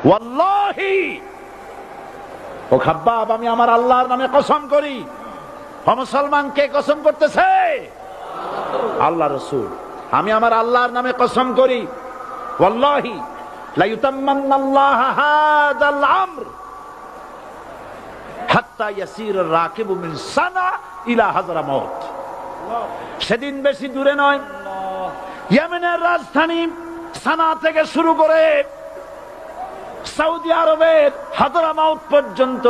ওয়াল্লাহি ও খাব্বাব, আমি আমার আল্লাহর নামে কসম করি। ও মুসলমান, কে কসম করতেছে? আল্লাহ রাসূল। আমি আমার আল্লাহর নামে কসম করি, ওয়াল্লাহি লা ইউতাম্মান্নাল্লাহু হাযাল আমর হাত্তা ইয়াসির রাকিবু মিন সানা ইলা হাযরামাউত। সেদিন বেশি দূরে নয়, ইয়েমেনের রাজধানী সানা থেকে শুরু করে সৌদি আরবের হাযরামাউত পর্যন্ত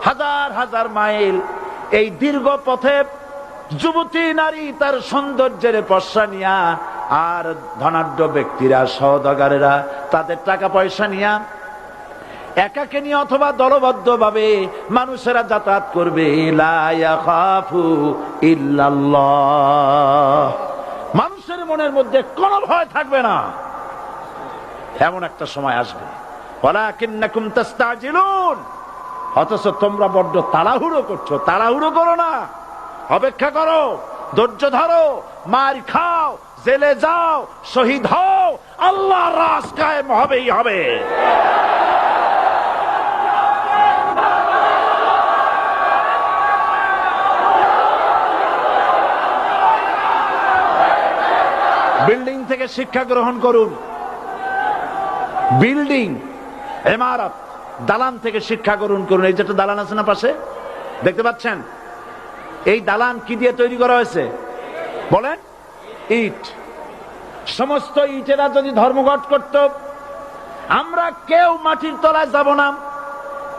হাজার হাজার মাইল এই দীর্ঘ পথে যুবতী নারী তার সৌন্দর্যের পশ্চা নিয়া আর ধনাঢ্য ব্যক্তিরা সওদাগরেরা তাদের টাকা পয়সা নিয়া একাকে নিয়ে অথবা দলবদ্ধ ভাবে মানুষেরা যাতায়াত করবে। লা ইয়াখাফু ইল্লাল্লাহ, মানুষের মনের মধ্যে কোনো ভয় থাকবে না। এমন একটা সময় আসবে, ওয়ালাকিন্নাকুম তাস্তাজিলুন, অথচ তোমরা বড্ড তাড়াহুড়ো করছো। তাড়াহুড়ো করো না, অপেক্ষা করো, ধৈর্য ধরো, মার খাও, জেলে যাও, শহীদ হও, আল্লাহর রাজ কায়েম হবেই হবে। বিল্ডিং থেকে শিক্ষা গ্রহণ করুন। বিল্ডিং, ইমারত, দালান থেকে শিক্ষা গ্রহণ করুন। এই যেটা দালান আছে না পাশে, দেখতে পাচ্ছেন? এই দালান কি দিয়ে তৈরি করা হয়েছে বলেন? ইট। সমস্ত ইটেরা যদি ধর্মঘট করত, আমরা কেউ মাটির তলায় যাব না,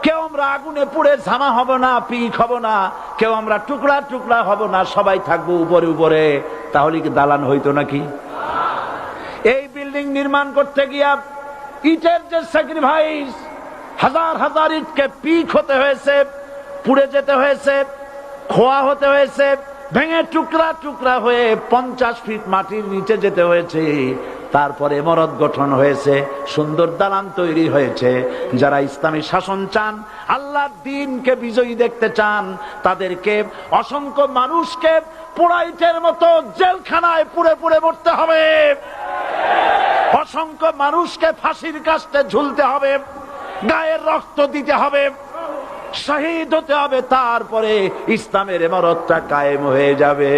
কেউ আমরা আগুনে পুড়ে ঝামা হব না, পিক হব না, কেউ আমরা টুকরা টুকরা হব না, সবাই থাকবো উপরে উপরে, তাহলে কি দালান হইতো নাকি? এই বিল্ডিং নির্মাণ করতে গিয়া ইটের যে স্যাক্রিফাইস, হাজার হাজার ইটকে পিক হতে হয়েছে, পুড়ে যেতে হয়েছে, খোয়া হতে হয়েছে, ভেঙে টুকরা টুকরা হয়ে 50 ফিট মাটির নিচে যেতে হয়েছে। তারপরে ইমারত গঠন হয়েছে, সুন্দর দালান তৈরি হয়েছে। যারা ইসলামী শাসন চান, আল্লাহর দ্বীনকে বিজয়ী দেখতে চান, তাদেরকে অসংখ্য মানুষকে পোড়াইটের মতো জেলখানায় পুড়ে পুড়ে মরতে হবে। অসংখ্য মানুষকে ফাঁসির কাস্টে ঝুলতে হবে, গায়ের রক্ত দিতে হবে, শহীদ হতে হবে, তারপরে ইসলামের ইমারতটা কায়েম হয়ে যাবে।